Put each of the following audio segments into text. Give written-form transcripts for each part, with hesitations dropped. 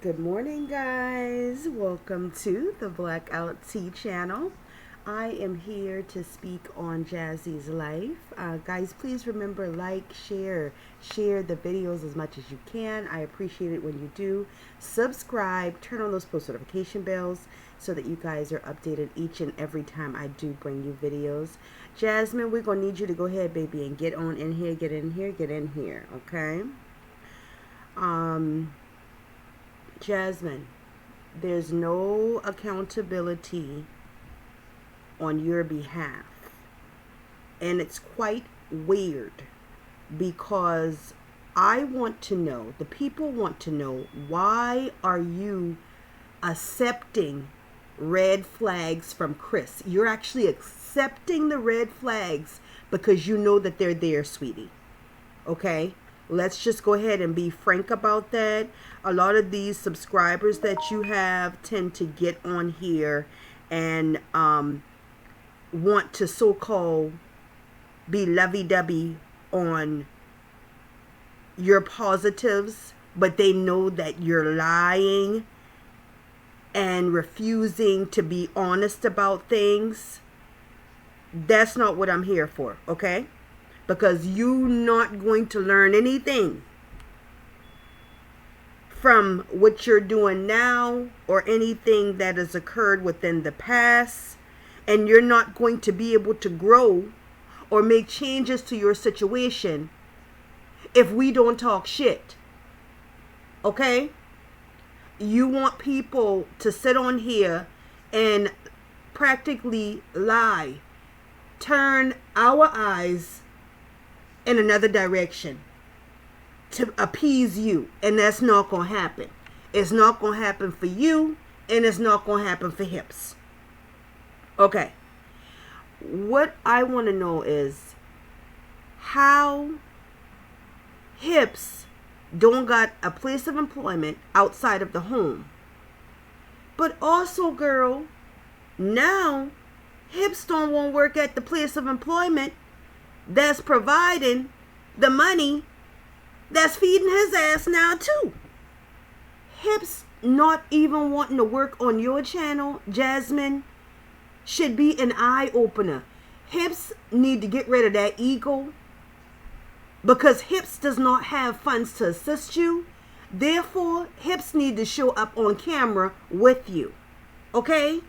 Good morning, guys. Welcome to the Blackout Tea channel. I am here to speak on Jazzy's life. Guys, please remember, share the videos as much as you can. I appreciate it when you do. Subscribe, turn on those post notification bells so that you guys are updated each and every time I do bring you videos. Jasmine, we're going to need you to go ahead, baby, and get on in here, get in here, get in here, okay? Jasmine, there's no accountability on your behalf. And it's quite weird because I want to know, the people want to know, why are you accepting red flags from Chris? You're actually accepting the red flags because you know that they're there, sweetie. Okay? Let's just go ahead and be frank about that. A lot of these subscribers that you have tend to get on here and want to so-called be lovey-dovey on your positives, but they know that you're lying and refusing to be honest about things. That's not what I'm here for, okay? Because you're not going to learn anything from what you're doing now or anything that has occurred within the past. And you're not going to be able to grow or make changes to your situation if we don't talk shit. Okay? You want people to sit on here and practically lie, turn our eyes in another direction to appease you, and that's not gonna happen. It's not gonna happen for you, and it's not gonna happen for Hips. Okay, what I want to know is how Hips don't got a place of employment outside of the home, but also, girl, now Hips don't want to work at the place of employment that's providing the money that's feeding his ass now too. Hips not even wanting to work on your channel, Jasmine, should be an eye-opener. Hips need to get rid of that ego because Hips does not have funds to assist you. Therefore, Hips need to show up on camera with you. Okay?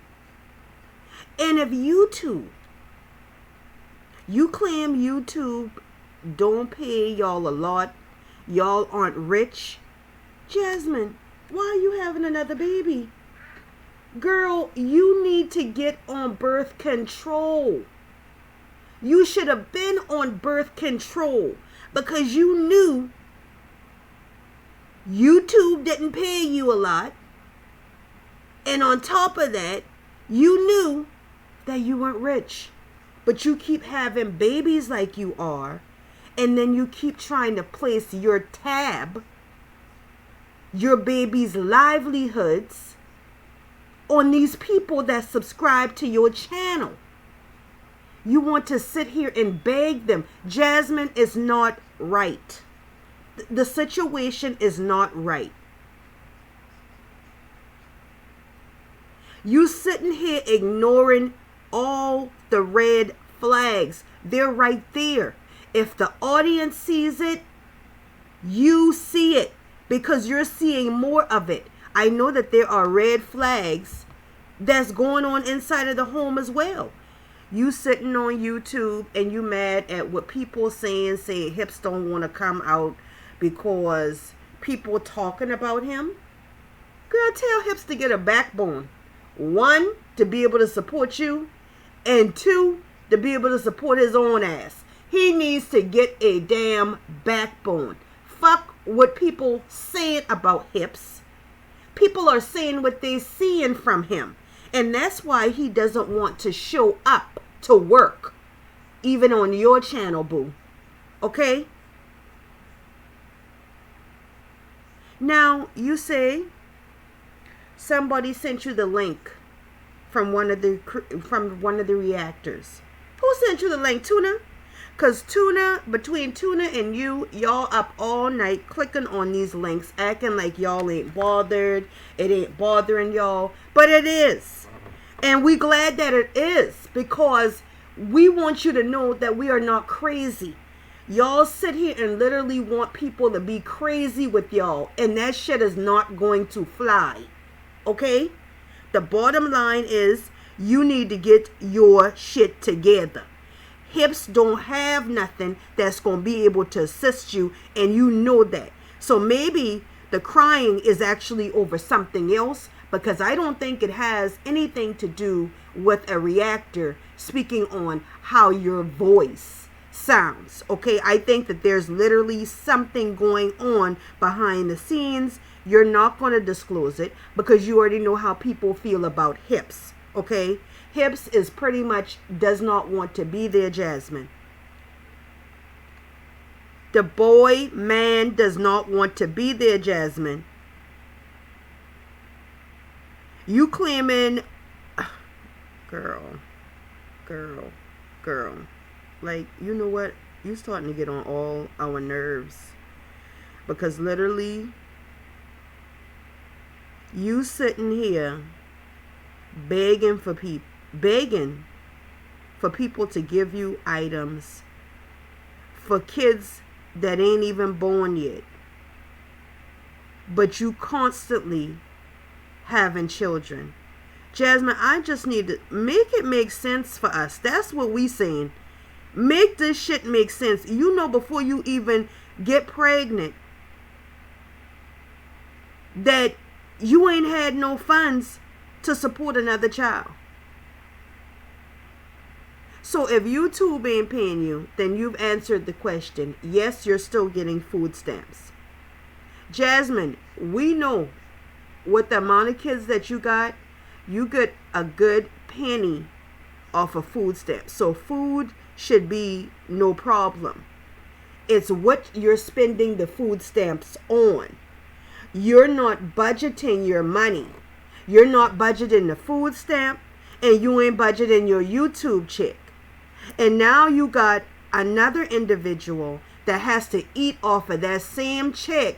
And if you claim YouTube don't pay y'all a lot, y'all aren't rich, Jasmine, why are you having another baby? Girl, you need to get on birth control. You should have been on birth control because you knew YouTube didn't pay you a lot. And on top of that, you knew that you weren't rich. But you keep having babies like you are. And then you keep trying to place your tab, your baby's livelihoods, on these people that subscribe to your channel. You want to sit here and beg them. Jasmine, is not right. The situation is not right. You sitting here ignoring all the red flags. They're right there. If the audience sees it, you see it because you're seeing more of it. I know that there are red flags that's going on inside of the home as well. You sitting on YouTube and you mad at what people say Hips don't want to come out because people talking about him. Girl, tell Hips to get a backbone. 1, to be able to support you, and 2, to be able to support his own ass. He needs to get a damn backbone. Fuck what people saying about Hips. People are saying what they seeing from him. And that's why he doesn't want to show up to work. Even on your channel, boo. Okay? Now, you say somebody sent you the link from one of the reactors. Who sent you the link, Tuna? Because Tuna, between Tuna and y'all up all night clicking on these links, acting like y'all ain't bothered. It ain't bothering y'all. But it is. And we glad that it is, because we want you to know that we are not crazy. Y'all sit here and literally want people to be crazy with y'all. And that shit is not going to fly. Okay? The bottom line is you need to get your shit together. Hips don't have nothing that's going to be able to assist you, and you know that. So maybe the crying is actually over something else, because I don't think it has anything to do with a reactor speaking on how your voice sounds. Okay, I think that there's literally something going on behind the scenes. You're not going to disclose it because you already know how people feel about hips. Okay, hips is pretty much does not want to be there, Jasmine. The boy man does not want to be there, Jasmine. You claiming, girl. Like, you know what? You starting to get on all our nerves. Because literally, you sitting here begging for people to give you items for kids that ain't even born yet. But you constantly having children. Jasmine, I just need to make it make sense for us. That's what we saying. Make this shit make sense. You know, before you even get pregnant, that you ain't had no funds to support another child. So if YouTube ain't paying you, then you've answered the question. Yes, you're still getting food stamps. Jasmine, we know with the amount of kids that you get a good penny off of food stamps. So food should be no problem. It's what you're spending the food stamps on. You're not budgeting your money. You're not budgeting the food stamp, and you ain't budgeting your YouTube check. And now you got another individual that has to eat off of that same check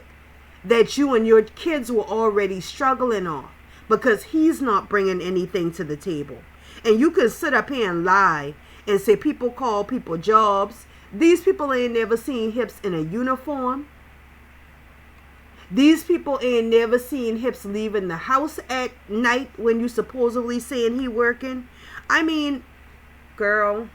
that you and your kids were already struggling off, because he's not bringing anything to the table. And you can sit up here and lie and say people call people jobs. These people ain't never seen hips in a uniform. These people ain't never seen hips leaving the house at night when you supposedly saying he working. I mean, girl.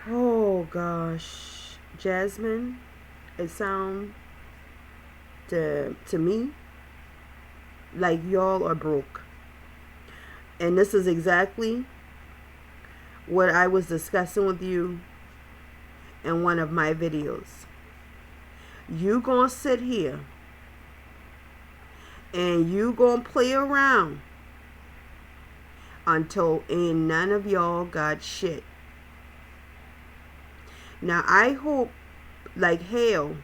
Oh gosh, Jasmine, it sounds to me like y'all are broke. And this is exactly what I was discussing with you in one of my videos. You gonna sit here and you gonna play around until ain't none of y'all got shit. Now I hope like hell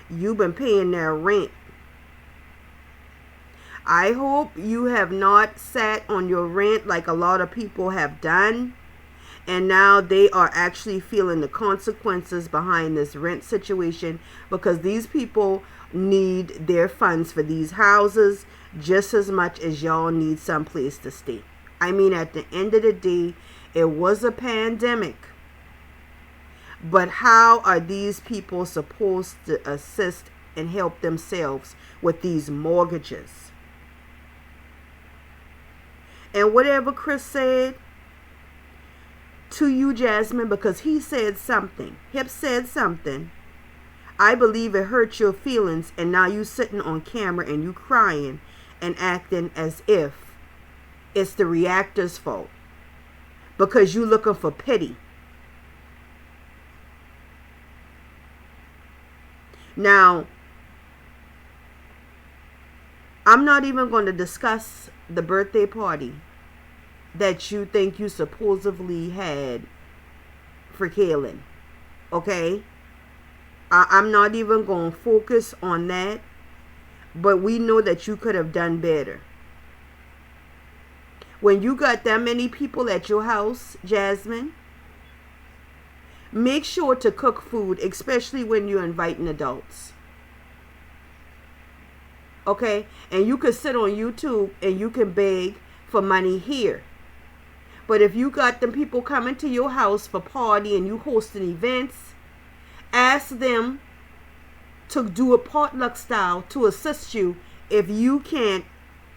you've been paying their rent. I hope you have not sat on your rent like a lot of people have done, and now they are actually feeling the consequences behind this rent situation, because these people need their funds for these houses just as much as y'all need some place to stay. I mean, at the end of the day, it was a pandemic. But how are these people supposed to assist and help themselves with these mortgages? And whatever Chris said to you, Jasmine, because he said something, Hip said something, I believe it hurt your feelings, and now you sitting on camera and you crying and acting as if it's the reactor's fault because you looking for pity. Now, I'm not even going to discuss the birthday party that you think you supposedly had for Kaylin. Okay? I'm not even going to focus on that. but we know that you could have done better. When you got that many people at your house, Jasmine, make sure to cook food, especially when you're inviting adults. Okay? And you can sit on YouTube and you can beg for money here. But if you got them people coming to your house for party and you hosting events, ask them to do a potluck style to assist you if you can't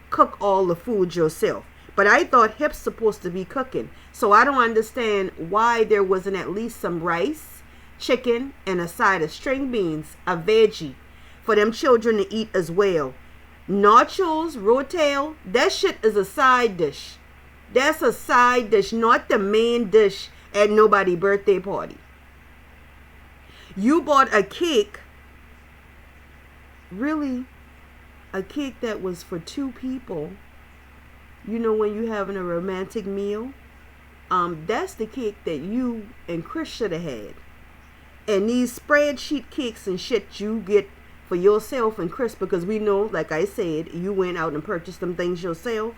cook all the food yourself. But I thought Hip's supposed to be cooking. So I don't understand why there wasn't at least some rice, chicken, and a side of string beans, a veggie, for them children to eat as well. Nachos, rotel, that shit is a side dish. That's a side dish, not the main dish at nobody's birthday party. You bought a cake, really, a cake that was for 2 people. You know, when you're having a romantic meal, that's the cake that you and Chris should have had. And these spreadsheet cakes and shit you get for yourself and Chris, because we know, like I said, you went out and purchased them things yourself.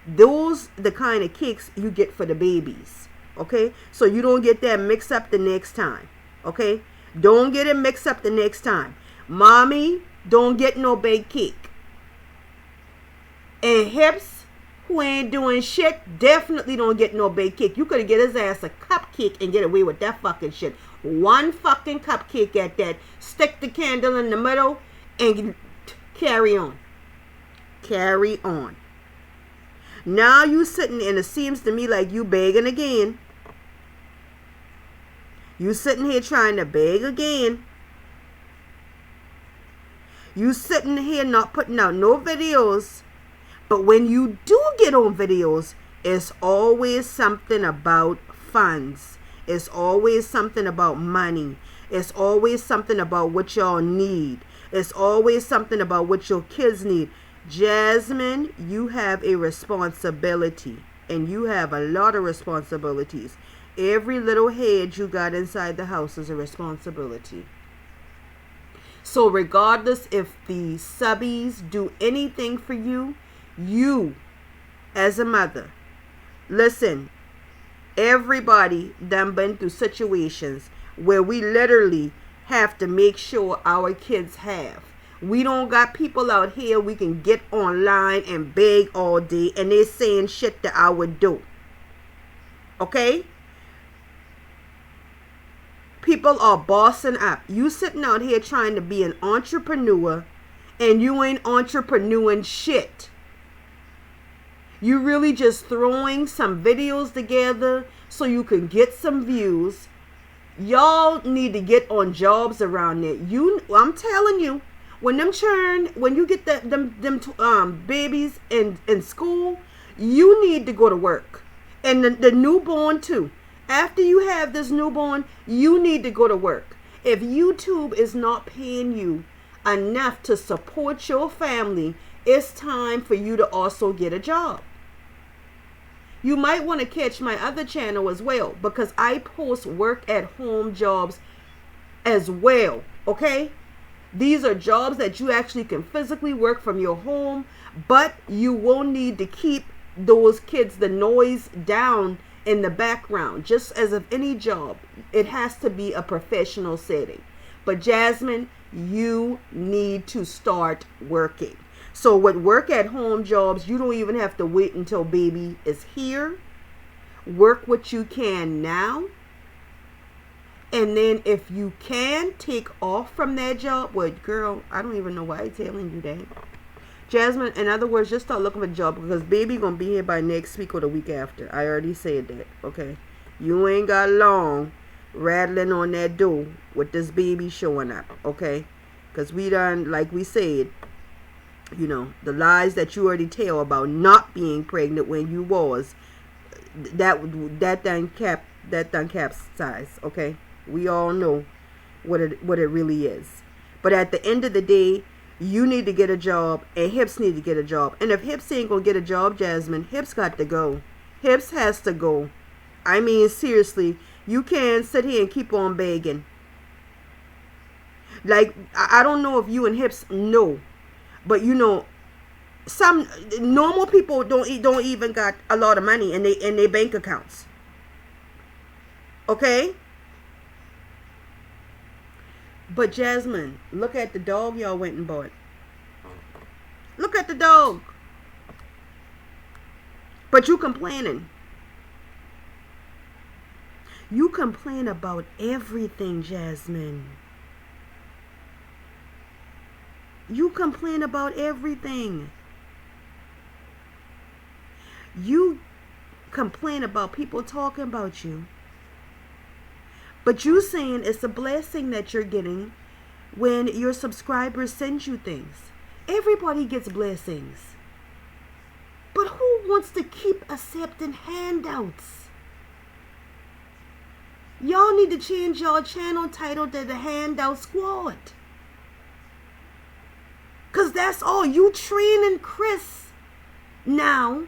Those the kind of cakes you get for the babies. Okay? So you don't get that mixed up the next time. Okay? Don't get it mixed up the next time. Mommy, don't get no baked cake. And Hips, who ain't doing shit, definitely don't get no baked cake. You could get his ass a cupcake and get away with that fucking shit. One fucking cupcake at that. Stick the candle in the middle and carry on. Carry on. Now you sitting, and it seems to me like you begging again. You sitting here trying to beg again. You sitting here not putting out no videos. But when you do get on videos, it's always something about funds. It's always something about money. It's always something about what y'all need. It's always something about what your kids need. Jasmine, you have a responsibility. And you have a lot of responsibilities. Every little head you got inside the house is a responsibility. So regardless if the subbies do anything for you, you as a mother, listen, everybody done been through situations where we literally have to make sure our kids have. We don't got people out here we can get online and beg all day and they saying shit that I would do. Okay? People are bossing up. You sitting out here trying to be an entrepreneur and you ain't entrepreneuring shit. You really just throwing some videos together so you can get some views. Y'all need to get on jobs around there. I'm telling you, when you get them babies in school, you need to go to work. And the newborn too. After you have this newborn, you need to go to work. If YouTube is not paying you enough to support your family, it's time for you to also get a job. You might want to catch my other channel as well, because I post work at home jobs as well. Okay? These are jobs that you actually can physically work from your home, but you will need to keep those kids, the noise down in the background. Just as of any job, it has to be a professional setting. But Jasmine, you need to start working. So with work at home jobs, you don't even have to wait until baby is here. Work what you can now. And then if you can take off from that job, well, girl, I don't even know why I'm telling you that. Jasmine, in other words, just start looking for a job, because baby gonna be here by next week or the week after. I already said that, okay? You ain't got long rattling on that door with this baby showing up, okay? Because we done, like we said, you know, the lies that you already tell about not being pregnant when you was, that done capsized, okay? We all know what it really is. But at the end of the day, you need to get a job, and Hips need to get a job. And if Hips ain't gonna get a job, Jasmine, Hips got to go. Hips has to go. I mean, seriously, you can't sit here and keep on begging. Like, I don't know if you and Hips know. But you know, some normal people don't even got a lot of money in their bank accounts. Okay? But Jasmine, look at the dog y'all went and bought. Look at the dog. But you complaining. You complain about everything, Jasmine. You complain about everything. You complain about people talking about you. But you saying it's a blessing that you're getting when your subscribers send you things. Everybody gets blessings. But who wants to keep accepting handouts? Y'all need to change your channel title to the Handout Squad. Because that's all. You training Chris now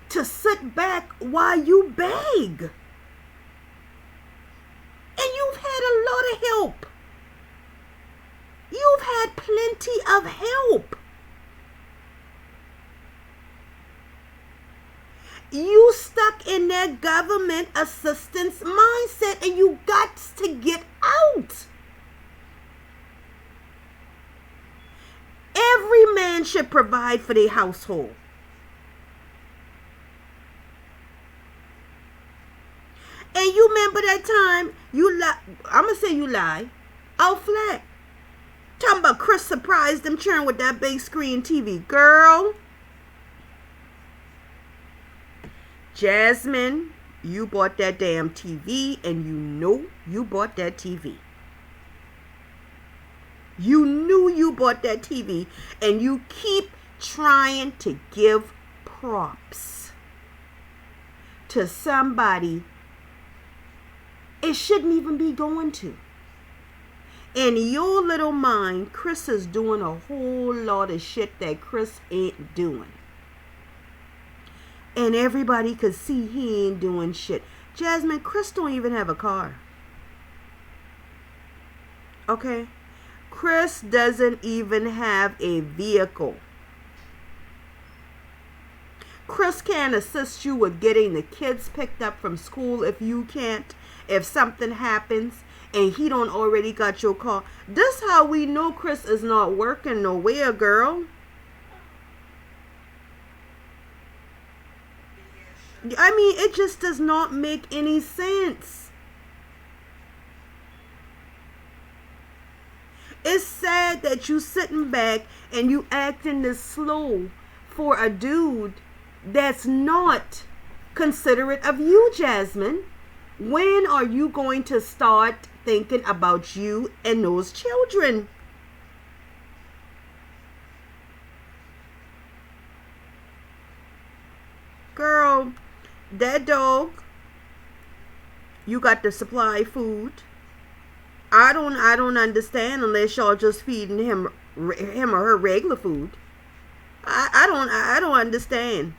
to sit back while you beg. And you've had a lot of help. You've had plenty of help. You stuck in that government assistance mindset and you got to get out. Every man should provide for their household. And you remember that time you lie. I'm going to say you lie. Out flat. Talking about Chris surprised them cheering with that big screen TV. Girl. Jasmine, you bought that damn TV and you know you bought that TV. You knew you bought that TV and you keep trying to give props to somebody it shouldn't even be going to. In your little mind, Chris is doing a whole lot of shit that Chris ain't doing. And everybody could see he ain't doing shit. Jasmine, Chris don't even have a car. Okay? Chris doesn't even have a vehicle. Chris can assist you with getting the kids picked up from school if you can't. If something happens and he don't already got your car. This how we know Chris is not working nowhere, girl. I mean, it just does not make any sense. It's sad that you sitting back and you acting this slow for a dude that's not considerate of you, Jasmine. When are you going to start thinking about you and those children? Girl, that dog, you got to supply food. I don't understand unless y'all just feeding him or her regular food. I don't understand.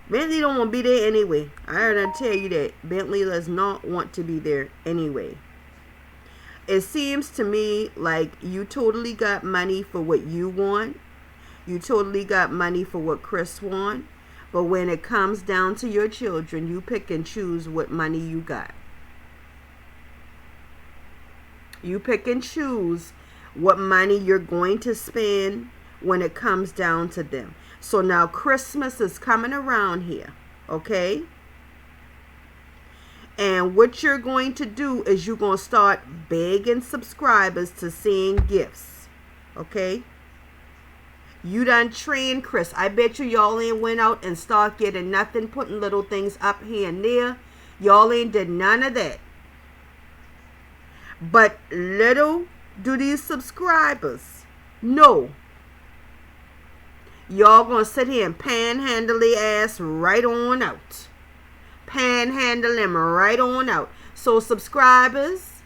Bentley don't want to be there anyway. I heard her tell you that. Bentley does not want to be there anyway. It seems to me like you totally got money for what you want. You totally got money for what Chris want. But when it comes down to your children, you pick and choose what money you got. You pick and choose what money you're going to spend when it comes down to them. So now Christmas is coming around here, okay? And what you're going to do is you're going to start begging subscribers to send gifts, okay? You done trained Chris. I bet y'all ain't went out and start getting nothing, putting little things up here and there. Y'all ain't did none of that. But little do these subscribers know y'all gonna sit here and panhandle their ass right on out. Panhandle them right on out. So subscribers,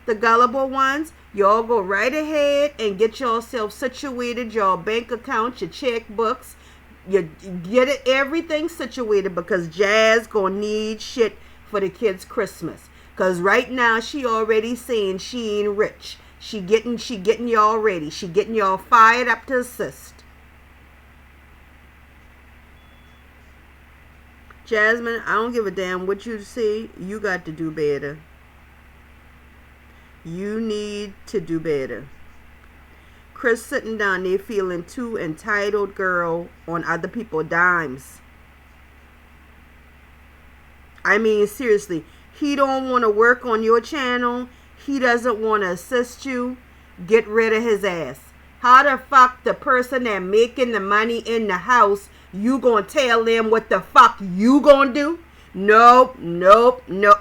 the gullible ones, y'all go right ahead and get yourself situated, your bank accounts, your checkbooks. You get it, everything situated because Jazz gonna need shit for the kids' Christmas. Because right now she already saying she ain't rich. She getting y'all ready. She getting y'all fired up to assist. Jasmine, I don't give a damn what you say. You got to do better. You need to do better. Chris sitting down there feeling too entitled, girl, on other people's dimes. I mean, seriously, he don't want to work on your channel. He doesn't want to assist you. Get rid of his ass. How the fuck the person that making the money in the house, you gonna tell them what the fuck you gonna do? Nope.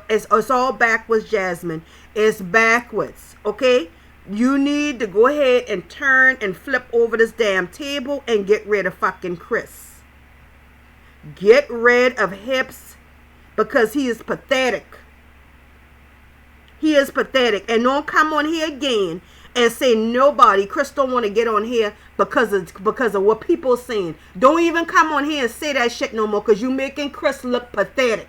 It's all backwards, Jasmine. It's backwards, okay? You need to go ahead and turn and flip over this damn table and get rid of fucking Chris. Get rid of Hips because he is pathetic. He is pathetic. And don't come on here again and say nobody, Chris don't want to get on here because of what people are saying. Don't even come on here and say that shit no more because you making Chris look pathetic.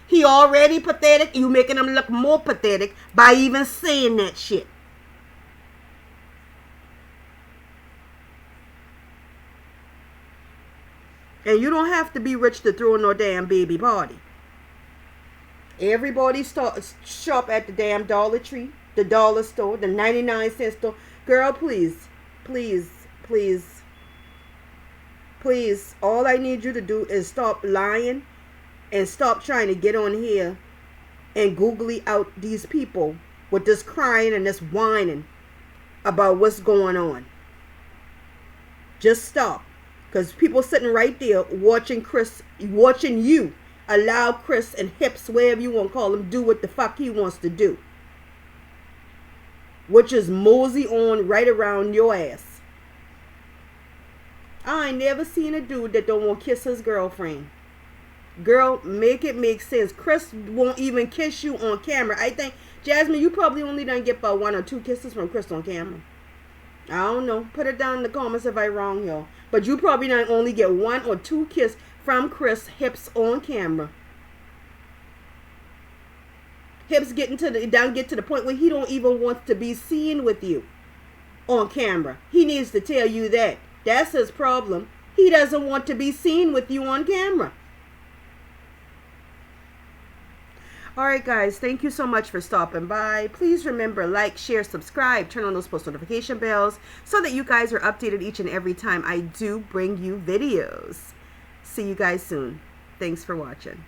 He already pathetic. You making him look more pathetic by even saying that shit. And you don't have to be rich to throw no damn baby party. Everybody shop at the damn Dollar Tree, the dollar store, the 99-cent store. Girl, please. All I need you to do is stop lying and stop trying to get on here and googly out these people with this crying and this whining about what's going on. Just stop. Because people sitting right there watching Chris, watching you allow Chris and Hips, whatever you want to call him, do what the fuck he wants to do. Which is mosey on right around your ass. I ain't never seen a dude that don't want to kiss his girlfriend. Girl, make it make sense. Chris won't even kiss you on camera. I think, Jasmine, you probably only done get about 1 or 2 kisses from Chris on camera. I don't know. Put it down in the comments if I'm wrong, y'all. But you probably not only get 1 or 2 kisses from Chris Hips on camera. Hips get to the point where he don't even want to be seen with you on camera. He needs to tell you that. That's his problem. He doesn't want to be seen with you on camera. Alright guys, thank you so much for stopping by. Please remember, like, share, subscribe, turn on those post notification bells so that you guys are updated each and every time I do bring you videos. See you guys soon. Thanks for watching.